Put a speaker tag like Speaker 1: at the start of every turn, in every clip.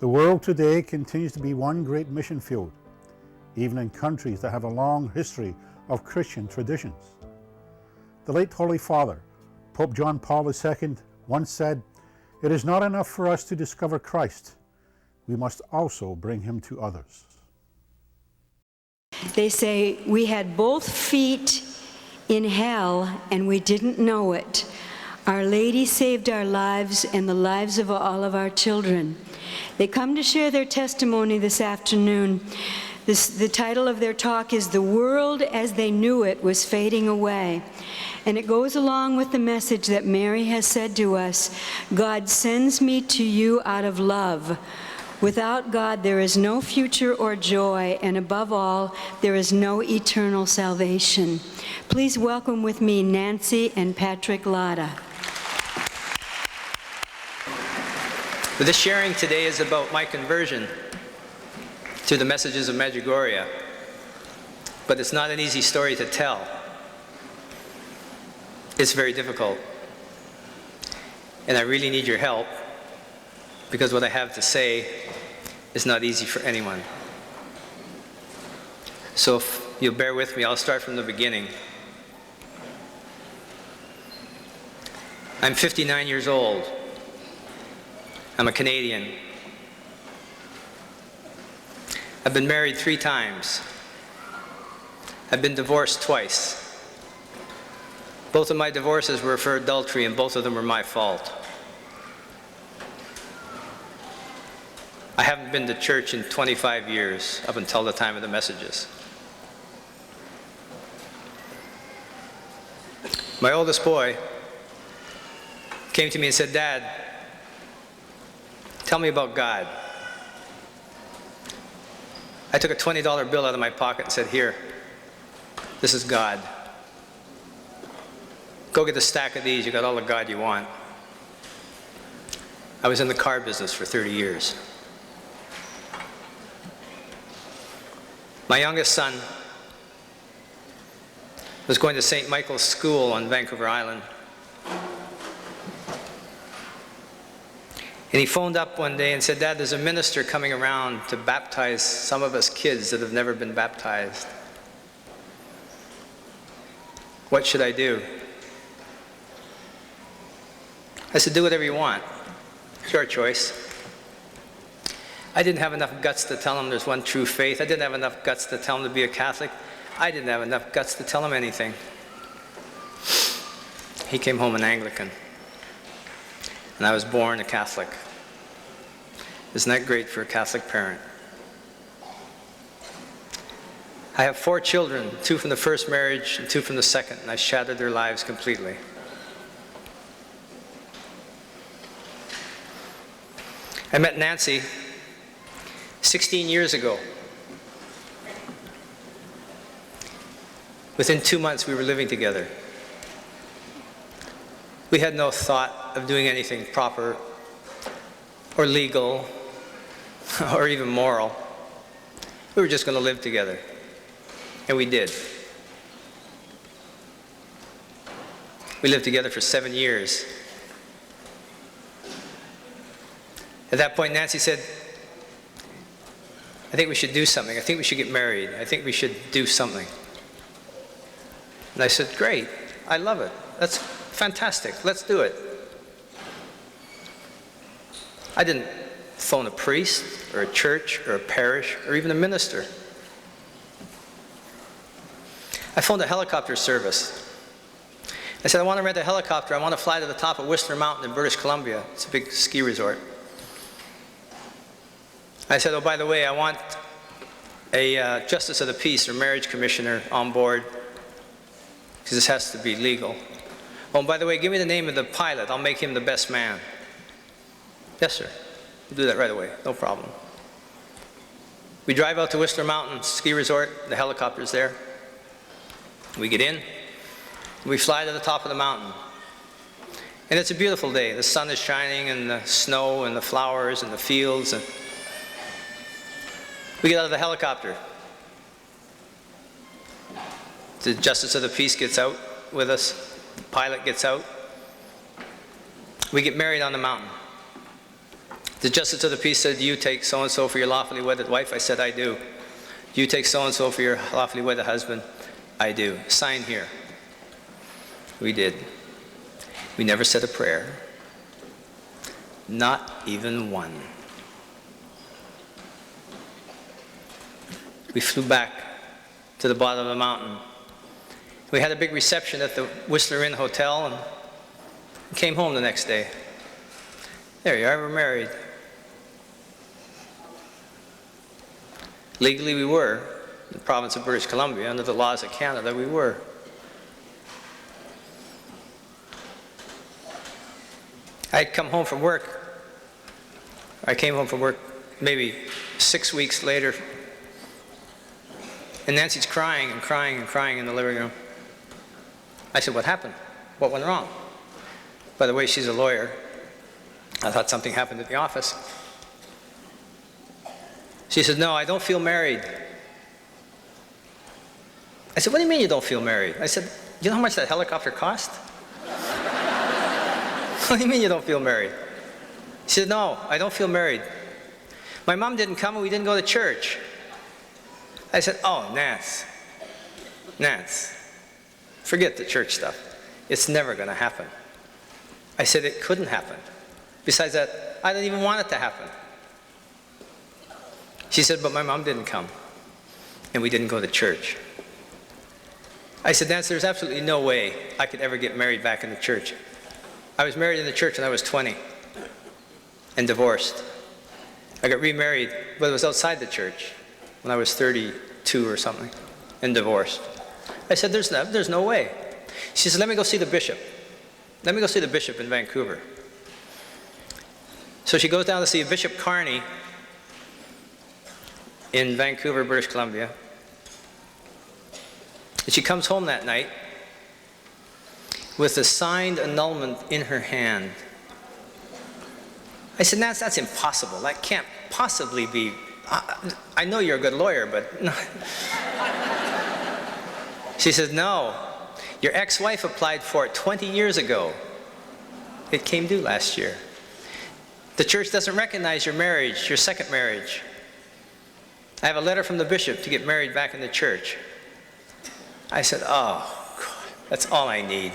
Speaker 1: The world today continues to be one great mission field, even in countries that have a long history of Christian traditions. The late Holy Father, Pope John Paul II, once said, "It is not enough for us to discover Christ. We must also bring him to others."
Speaker 2: They say we had both feet in hell and we didn't know it. Our Lady saved our lives and the lives of all of our children. They come to share their testimony this afternoon. The title of their talk is "The World as They Knew It Was Fading Away." And it goes along with the message that Mary has said to us, "God sends me to you out of love. Without God, there is no future or joy, and above all, there is no eternal salvation." Please welcome with me Nancy and Patrick Latta.
Speaker 3: This sharing today is about my conversion to the messages of Medjugorje, but it's not an easy story to tell. It's very difficult, and I really need your help, because what I have to say is not easy for anyone. So if you'll bear with me, I'll start from the beginning. I'm 59 years old. I'm a Canadian. I've been married 3 times. I've been divorced twice. Both of my divorces were for adultery, and both of them were my fault. I haven't been to church in 25 years, up until the time of the messages. My oldest boy came to me and said, "Dad, tell me about God." I took a $20 bill out of my pocket and said, "Here, this is God. Go get a stack of these, you got all the God you want." I was in the car business for 30 years. My youngest son was going to St. Michael's School on Vancouver Island. And he phoned up one day and said, "Dad, there's a minister coming around to baptize some of us kids that have never been baptized. What should I do?" I said, "Do whatever you want. It's your choice." I didn't have enough guts to tell him there's one true faith. I didn't have enough guts to tell him to be a Catholic. I didn't have enough guts to tell him anything. He came home an Anglican, and I was born a Catholic. Isn't that great for a Catholic parent? I have 4 children, 2 from the first marriage and 2 from the second, and I shattered their lives completely. I met Nancy 16 years ago. Within 2 months, we were living together. We had no thought of doing anything proper or legal or even moral. We were just going to live together. And we did. We lived together for 7 years. At that point, Nancy said, "I think we should do something. I think we should get married. I think we should do something." And I said, "Great. I love it. That's fantastic. Let's do it." I didn't phone a priest or a church or a parish or even a minister. I phoned a helicopter service. I said, "I want to rent a helicopter. I want to fly to the top of Whistler Mountain in British Columbia. It's a big ski resort." I said, "Oh, by the way, I want a justice of the peace or marriage commissioner on board, because this has to be legal. Oh, and by the way, give me the name of the pilot. I'll make him the best man." "Yes, sir. We'll do that right away. No problem." We drive out to Whistler Mountain ski resort. The helicopter's there. We get in. We fly to the top of the mountain. And it's a beautiful day. The sun is shining, and the snow and the flowers and the fields. And we get out of the helicopter. The justice of the peace gets out with us. The pilot gets out. We get married on the mountain. The justice of the peace said, "Do you take so-and-so for your lawfully wedded wife?" I said, "I do." "Do you take so-and-so for your lawfully wedded husband?" "I do." "Sign here." We did. We never said a prayer. Not even one. We flew back to the bottom of the mountain. We had a big reception at the Whistler Inn Hotel and came home the next day. There you are, we're married. Legally we were. In the province of British Columbia, under the laws of Canada, we were. I'd come home from work. I came home from work maybe 6 weeks later, and Nancy's crying and crying and crying in the living room. I said, "What happened? What went wrong?" By the way, she's a lawyer. I thought something happened at the office. She said, "No, I don't feel married." I said, "What do you mean you don't feel married?" I said, "You know how much that helicopter cost?" "What do you mean you don't feel married?" She said, "No, I don't feel married. My mom didn't come and we didn't go to church." I said, "Oh, Nance, forget the church stuff. It's never going to happen." I said, "It couldn't happen. Besides that, I didn't even want it to happen." She said, "But my mom didn't come and we didn't go to church." I said, "Nance, there's absolutely no way I could ever get married back in the church. I was married in the church when I was 20 and divorced. I got remarried, but it was outside the church when I was 32 or something and divorced." I said, there's no way." She said, "Let me go see the bishop. Let me go see the bishop in Vancouver." So she goes down to see Bishop Carney in Vancouver, British Columbia. And she comes home that night with a signed annulment in her hand. I said, "Nance, that's impossible. That can't possibly be. I know you're a good lawyer, but no." She says, "No, your ex-wife applied for it 20 years ago. It came due last year. The church doesn't recognize your marriage, your second marriage. I have a letter from the bishop to get married back in the church." I said, "Oh, God, that's all I need."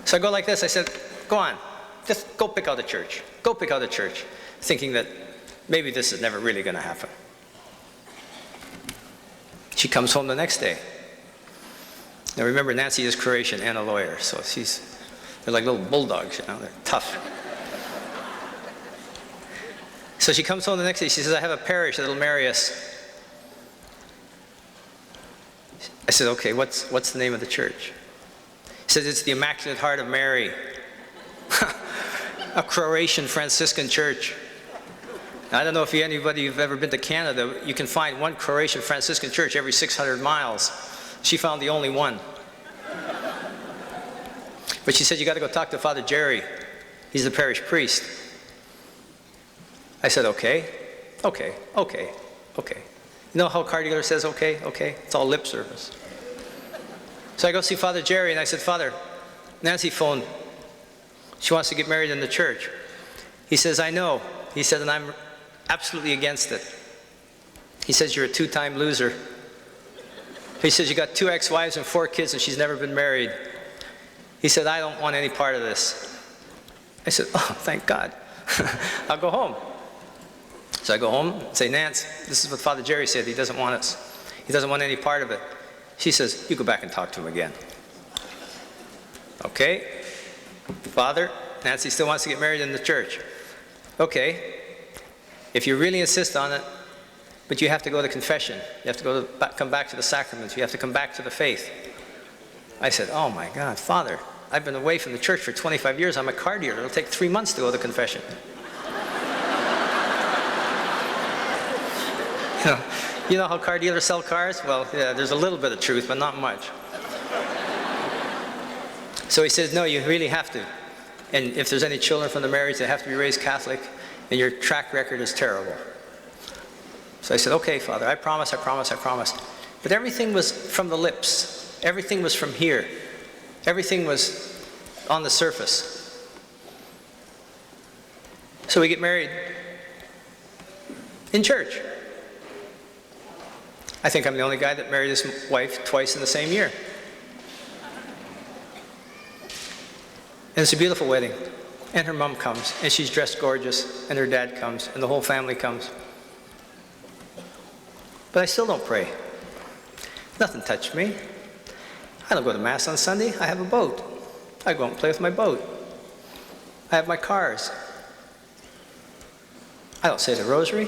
Speaker 3: So I go like this. I said, "Go on, just go pick out a church. Go pick out a church," thinking that maybe this is never really going to happen. She comes home the next day. Now remember, Nancy is Croatian and a lawyer, so they're like little bulldogs, you know, they're tough. So she comes home the next day. She says, "I have a parish that'll marry us." I said, "Okay, what's the name of the church?" He says, "It's the Immaculate Heart of Mary." A Croatian Franciscan church. I don't know if anybody who've ever been to Canada, you can find one Croatian Franciscan church every 600 miles. She found the only one. But she said, "You got to go talk to Father Jerry. He's the parish priest." I said, okay. You know how a car dealer says, okay? It's all lip service. So I go see Father Jerry and I said, "Father, Nancy phoned. She wants to get married in the church." He says, "I know." He said, "And I'm absolutely against it." He says, "You're a two-time loser." He says, "You got 2 ex-wives and 4 kids and she's never been married." He said, "I don't want any part of this." I said, "Oh, thank God." I'll go home. So I go home and say, "Nance, this is what Father Jerry said. He doesn't want us. He doesn't want any part of it." She says, "You go back and talk to him again." Okay. "Father, Nancy still wants to get married in the church." "Okay. If you really insist on it, but you have to go to confession. You have to come back to the sacraments. You have to come back to the faith." I said, "Oh my God, Father, I've been away from the church for 25 years. I'm a car dealer. It'll take 3 months to go to confession." You know how car dealers sell cars? Well, yeah, there's a little bit of truth, but not much. So he says, "No, you really have to. And if there's any children from the marriage, they have to be raised Catholic, and your track record is terrible." So I said, "Okay, Father, I promise. But everything was from the lips. Everything was from here. Everything was on the surface. So we get married in church. I think I'm the only guy that married his wife twice in the same year. And it's a beautiful wedding. And her mom comes, and she's dressed gorgeous, and her dad comes, and the whole family comes. But I still don't pray. Nothing touched me. I don't go to Mass on Sunday. I have a boat. I go out and play with my boat. I have my cars. I don't say the rosary.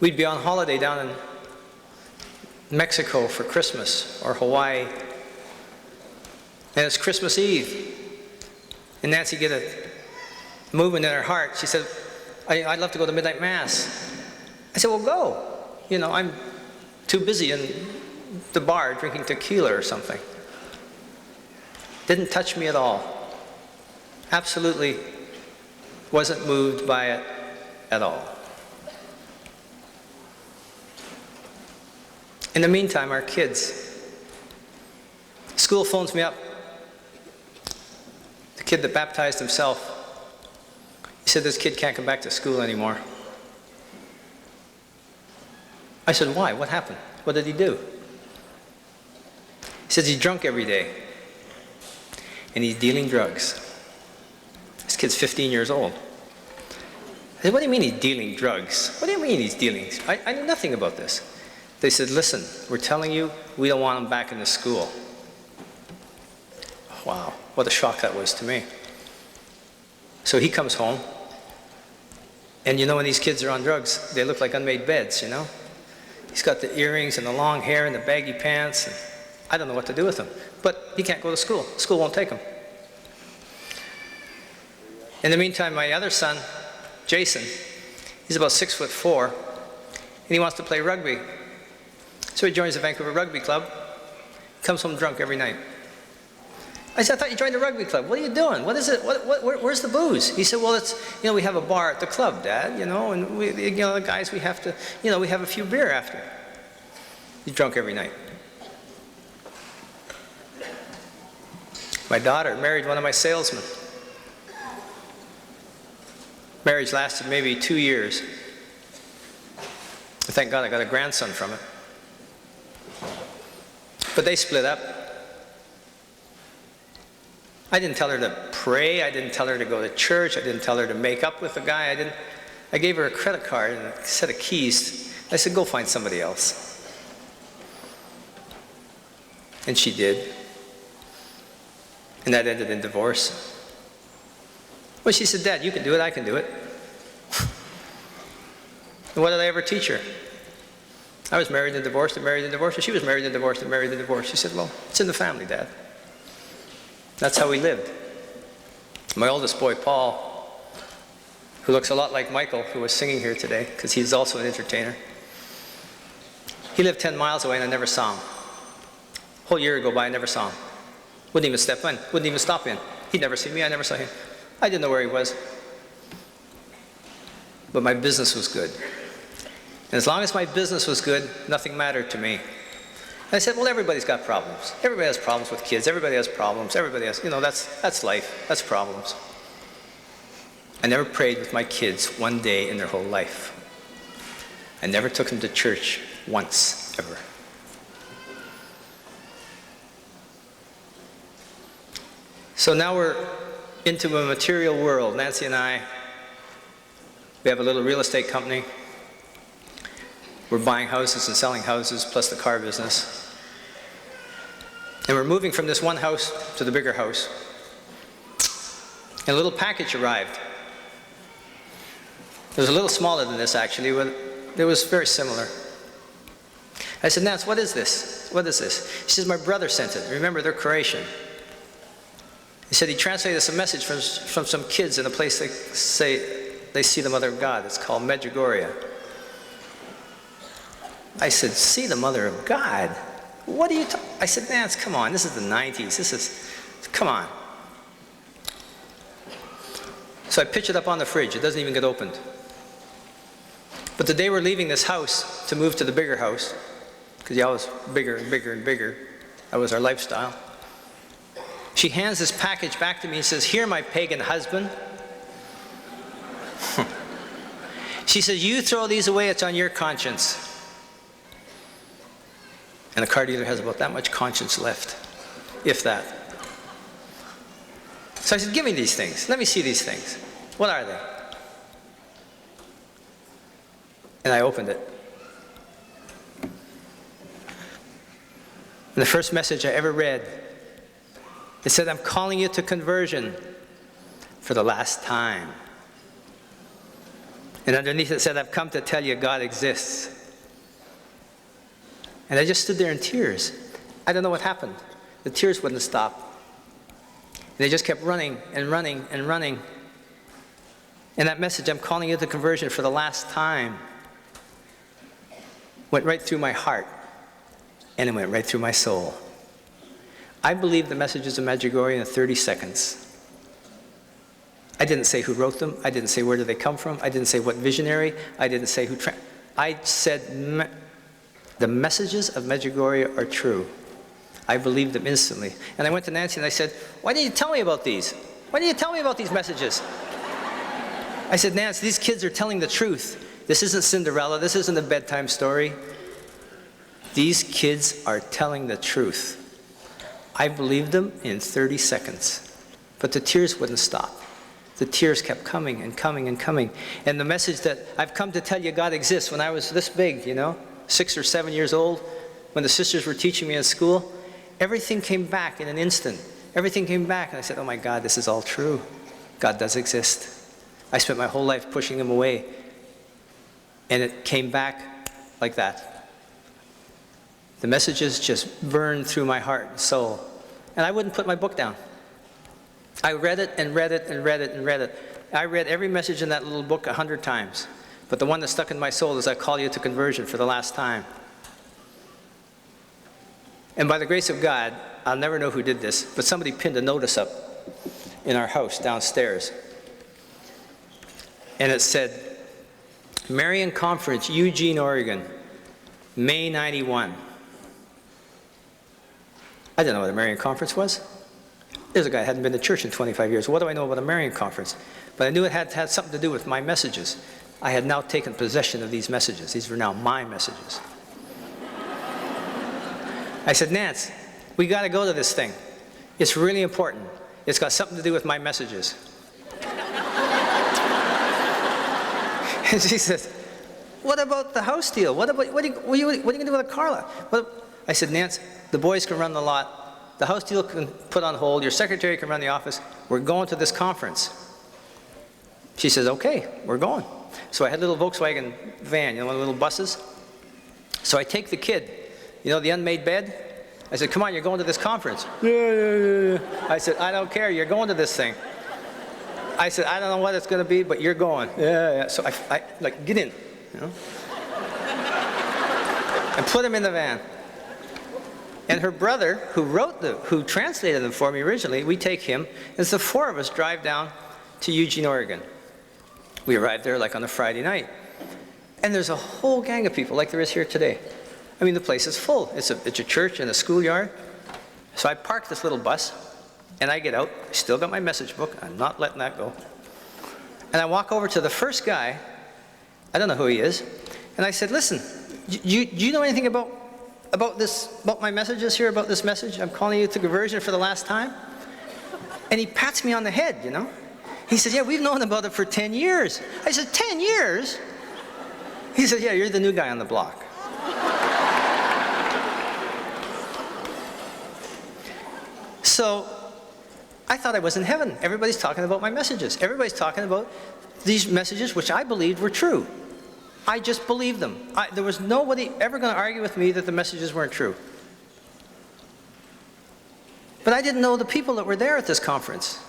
Speaker 3: We'd be on holiday down in Mexico for Christmas, or Hawaii. And it's Christmas Eve. And Nancy get a movement in her heart. She said, I'd love to go to midnight Mass. I said, well, go. You know, I'm too busy in the bar drinking tequila or something. Didn't touch me at all. Absolutely wasn't moved by it at all. In the meantime, our kids. School phones me up. The kid that baptized himself, he said this kid can't come back to school anymore. I said, why? What happened? What did he do? He says he's drunk every day. And he's dealing drugs. This kid's 15 years old. I said, what do you mean he's dealing drugs? What do you mean he's dealing? I knew nothing about this. They said, listen, we're telling you we don't want him back in the school. Wow, what a shock that was to me. So he comes home. And you know when these kids are on drugs, they look like unmade beds, you know? He's got the earrings and the long hair and the baggy pants. And I don't know what to do with him. But he can't go to school. School won't take him. In the meantime, my other son, Jason, he's about 6'4", and he wants to play rugby. So he joins the Vancouver Rugby Club, comes home drunk every night. I said, I thought you joined the rugby club. What are you doing? What is it? Where's the booze? He said, well, it's, you know, we have a bar at the club, Dad, you know, and we, you know, the guys, we have to, you know, we have a few beer after. He's drunk every night. My daughter married one of my salesmen. Marriage lasted maybe 2 years. Thank God I got a grandson from it. But they split up. I didn't tell her to pray. I didn't tell her to go to church. I didn't tell her to make up with the guy. I gave her a credit card and a set of keys. I said, go find somebody else. And she did. And that ended in divorce. Well, she said, Dad, you can do it, I can do it. And what did I ever teach her? I was married and divorced and married and divorced, and she was married and divorced and married and divorced. She said, well, it's in the family, Dad. That's how we lived. My oldest boy, Paul, who looks a lot like Michael, who was singing here today, because he's also an entertainer. He lived 10 miles away and I never saw him. A whole year would go by, I never saw him. Wouldn't even step in, wouldn't even stop in. He'd never see me, I never saw him. I didn't know where he was. But my business was good. And as long as my business was good, nothing mattered to me. And I said, well, everybody's got problems. Everybody has problems with kids. Everybody has problems. Everybody has, you know, that's life. That's problems. I never prayed with my kids one day in their whole life. I never took them to church once, ever. So now we're into a material world. Nancy and I, we have a little real estate company. We're buying houses and selling houses, plus the car business. And we're moving from this one house to the bigger house. And a little package arrived. It was a little smaller than this, actually, but it was very similar. I said, Nance, what is this? What is this? She says, my brother sent it. Remember, they're Croatian. He said he translated us a message from some kids in a place they say they see the Mother of God. It's called Medjugorje. I said, see the Mother of God? What are you talking? I said, Nance, come on, this is the 90s. This is, come on. So I pitch it up on the fridge. It doesn't even get opened. But the day we're leaving this house to move to the bigger house, because you always bigger and bigger and bigger, that was our lifestyle. She hands this package back to me and says, here, my pagan husband. She says, you throw these away, it's on your conscience. And the car dealer has about that much conscience left, if that. So I said, give me these things. Let me see these things. What are they? And I opened it. And the first message I ever read, it said, I'm calling you to conversion for the last time. And underneath it said, I've come to tell you God exists. And I just stood there in tears. I don't know what happened. The tears wouldn't stop. And they just kept running and running and running. And that message, I'm calling you to conversion for the last time, went right through my heart. And it went right through my soul. I believed the messages of Medjugorje in 30 seconds. I didn't say who wrote them. I didn't say where did they come from. I didn't say what visionary. I didn't say who. I said the messages of Medjugorje are true. I believed them instantly. And I went to Nancy and I said, why didn't you tell me about these? Why didn't you tell me about these messages? I said, Nancy, these kids are telling the truth. This isn't Cinderella. This isn't a bedtime story. These kids are telling the truth. I believed them in 30 seconds. But the tears wouldn't stop. The tears kept coming and coming and coming. And the message that I've come to tell you God exists, when I was this big, 6 or 7 years old, when the sisters were teaching me in school, everything came back in an instant. Everything came back, and I said, oh my God, this is all true. God does exist. I spent my whole life pushing him away, and it came back like that. The messages just burned through my heart and soul, and I wouldn't put my book down. I read it and read it and read it and read it. I read every message in that little book 100 times, but the one that stuck in my soul is I call you to conversion for the last time. And by the grace of God, I'll never know who did this, but somebody pinned a notice up in our house downstairs. And it said, Marian Conference, Eugene, Oregon, May 91. I didn't know what a Marian Conference was. There's a guy who hadn't been to church in 25 years. What do I know about a Marian Conference? But I knew it had something to do with my messages. I had now taken possession of these messages. These were now my messages. I said, Nance, we got to go to this thing. It's really important. It's got something to do with my messages. And she says, what about the house deal? What are you going to do with the car lot? I said, Nance, the boys can run the lot. The house deal can put on hold. Your secretary can run the office. We're going to this conference. She says, okay, we're going. So I had a little Volkswagen van, one of the little buses. So I take the kid, the unmade bed. I said, come on, you're going to this conference. Yeah. I said, I don't care, you're going to this thing. I said, I don't know what it's going to be, but you're going. Yeah. So I get in, and put him in the van. And her brother, who translated them for me originally, we take him, and the four of us drive down to Eugene, Oregon. We arrived there like on a Friday night. And there's a whole gang of people like there is here today. I mean, the place is full. It's a church and a schoolyard. So I park this little bus, and I get out. I still got my message book. I'm not letting that go. And I walk over to the first guy. I don't know who he is. And I said, listen, do you know anything about my messages here, about this message? I'm calling you to conversion for the last time. And he pats me on the head, He says, yeah, we've known about it for 10 years. I said, 10 years? He said, yeah, you're the new guy on the block. So I thought I was in heaven. Everybody's talking about my messages. Everybody's talking about these messages which I believed were true. I just believed them. There was nobody ever going to argue with me that the messages weren't true. But I didn't know the people that were there at this conference.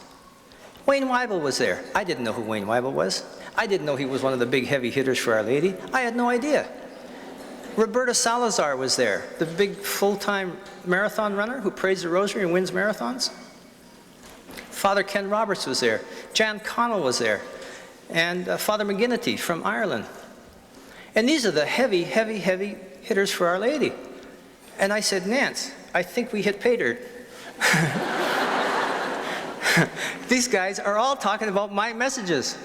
Speaker 3: Wayne Weibel was there. I didn't know who Wayne Weibel was. I didn't know he was one of the big heavy hitters for Our Lady. I had no idea. Roberta Salazar was there, the big full-time marathon runner who prays the rosary and wins marathons. Father Ken Roberts was there. Jan Connell was there. And Father McGinnity from Ireland. And these are the heavy, heavy, heavy hitters for Our Lady. And I said, Nance, I think we hit pay dirt. These guys are all talking about my messages.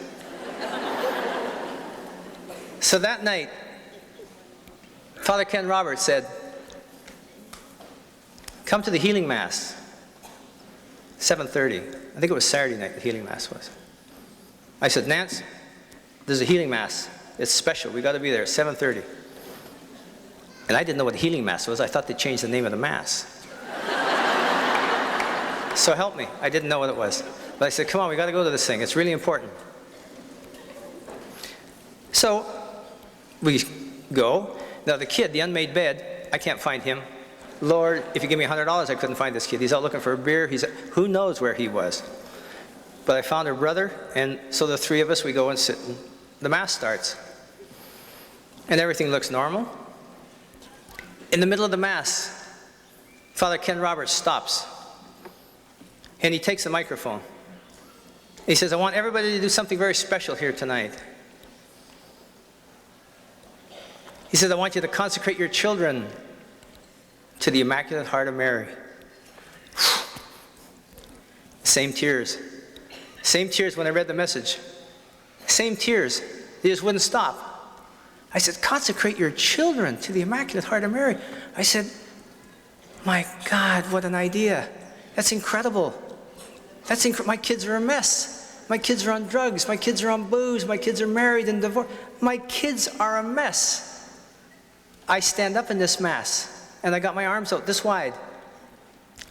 Speaker 3: So that night, Father Ken Roberts said, come to the healing mass, 7:30. I think it was Saturday night the healing mass was. I said, Nance, there's a healing mass. It's special. We got to be there at 7:30. And I didn't know what healing mass was. I thought they changed the name of the mass. So help me. I didn't know what it was. But I said, come on, we got to go to this thing. It's really important. So we go. Now the kid, the unmade bed, I can't find him. Lord, if you give me $100, I couldn't find this kid. He's out looking for a beer. Who knows where he was? But I found her brother, and so the three of us, we go and sit, and the mass starts. And everything looks normal. In the middle of the mass, Father Ken Roberts stops, and he takes the microphone. He says, I want everybody to do something very special here tonight. He says, I want you to consecrate your children to the Immaculate Heart of Mary. Same tears. Same tears when I read the message. Same tears. They just wouldn't stop. I said, consecrate your children to the Immaculate Heart of Mary. I said, my God, what an idea. That's incredible. My kids are a mess. My kids are on drugs. My kids are on booze. My kids are married and divorced. My kids are a mess. I stand up in this mass, and I got my arms out this wide.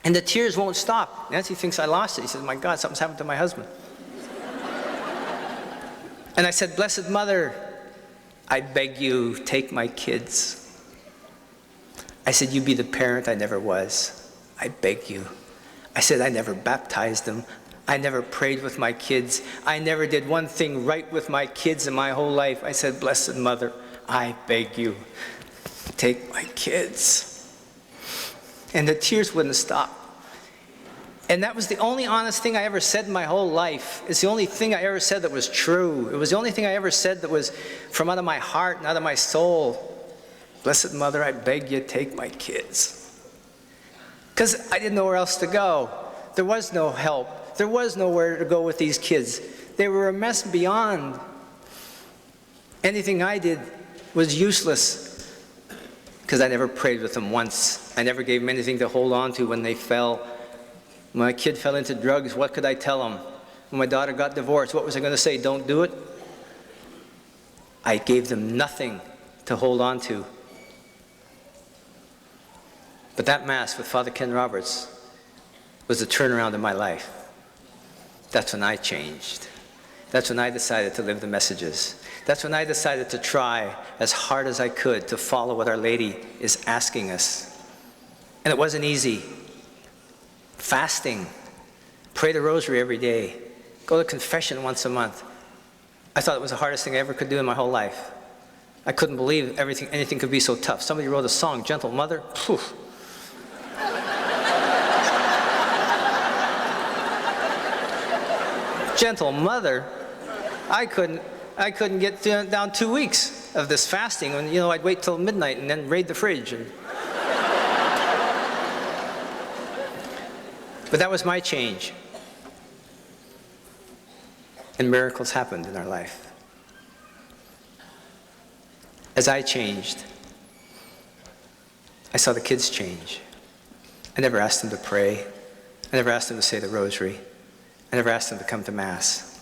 Speaker 3: And the tears won't stop. Nancy thinks I lost it. He says, my God, something's happened to my husband. And I said, Blessed Mother, I beg you, take my kids. I said, you be the parent I never was. I beg you. I said, I never baptized them. I never prayed with my kids. I never did one thing right with my kids in my whole life. I said, Blessed Mother, I beg you, take my kids. And the tears wouldn't stop. And that was the only honest thing I ever said in my whole life. It's the only thing I ever said that was true. It was the only thing I ever said that was from out of my heart and out of my soul. Blessed Mother, I beg you, take my kids. Because I didn't know where else to go. There was no help. There was nowhere to go with these kids. They were a mess beyond. Anything I did was useless because I never prayed with them once. I never gave them anything to hold on to when they fell. When my kid fell into drugs, what could I tell him? When my daughter got divorced, what was I going to say? Don't do it? I gave them nothing to hold on to. But that Mass with Father Ken Roberts was the turnaround in my life. That's when I changed. That's when I decided to live the messages. That's when I decided to try as hard as I could to follow what Our Lady is asking us. And it wasn't easy. Fasting, pray the rosary every day, go to confession once a month. I thought it was the hardest thing I ever could do in my whole life. I couldn't believe anything could be so tough. Somebody wrote a song, Gentle Mother. Phew. Gentle Mother. I couldn't get down 2 weeks of this fasting. And I'd wait till midnight and then raid the fridge. But that was my change. And miracles happened in our life. As I changed, I saw the kids change. I never asked them to pray. I never asked them to say the rosary. I never asked them to come to Mass.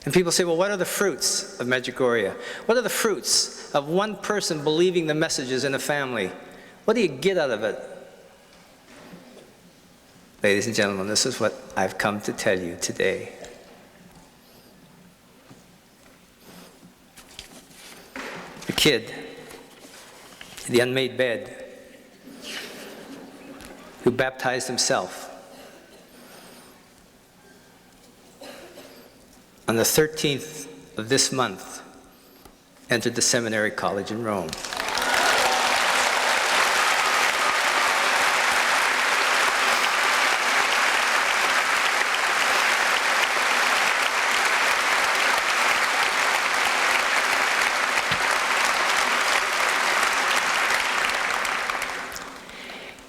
Speaker 3: And people say, well, what are the fruits of Medjugorje? What are the fruits of one person believing the messages in a family? What do you get out of it? Ladies and gentlemen, this is what I've come to tell you today. The kid, the unmade bed, who baptized himself on the 13th of this month, entered the seminary college in Rome.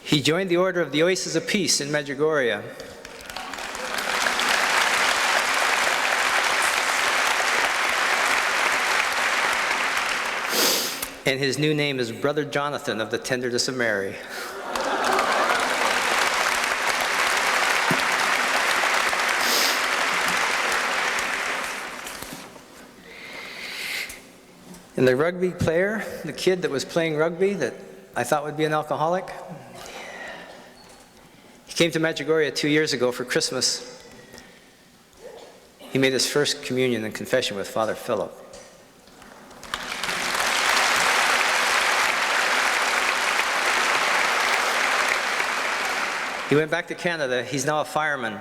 Speaker 3: He joined the Order of the Oasis of Peace in Medjugorje. And his new name is Brother Jonathan of the Tenderness of Mary. And the rugby player, the kid that was playing rugby that I thought would be an alcoholic, he came to Medjugorje 2 years ago for Christmas. He made his first communion and confession with Father Philip. He went back to Canada. He's now a fireman.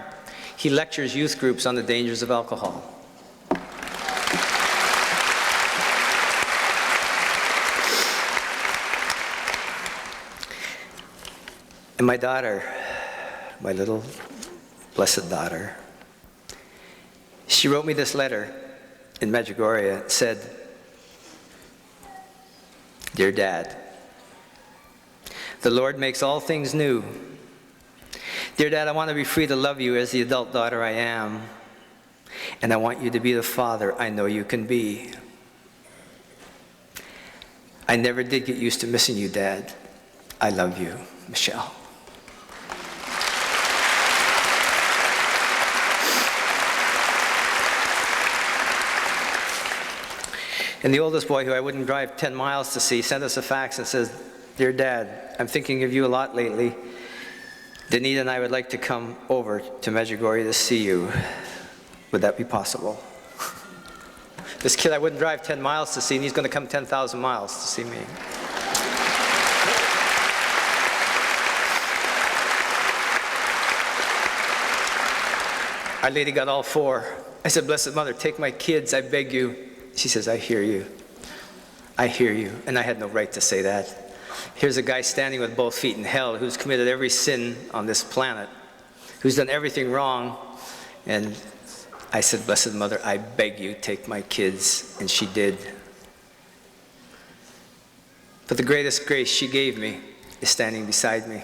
Speaker 3: He lectures youth groups on the dangers of alcohol. And my daughter, my little blessed daughter, she wrote me this letter in Medjugorje. It said, "Dear Dad, the Lord makes all things new. Dear Dad, I want to be free to love you as the adult daughter I am. And I want you to be the father I know you can be. I never did get used to missing you, Dad. I love you, Michelle." And the oldest boy, who I wouldn't drive 10 miles to see, sent us a fax and says, "Dear Dad, I'm thinking of you a lot lately. Danita and I would like to come over to Medjugorje to see you. Would that be possible?" This kid I wouldn't drive 10 miles to see, and he's going to come 10,000 miles to see me. Our Lady got all four. I said, "Blessed Mother, take my kids, I beg you." She says, "I hear you. I hear you." And I had no right to say that. Here's a guy standing with both feet in hell who's committed every sin on this planet, who's done everything wrong. And I said, "Blessed Mother, I beg you, take my kids." And she did. But the greatest grace she gave me is standing beside me.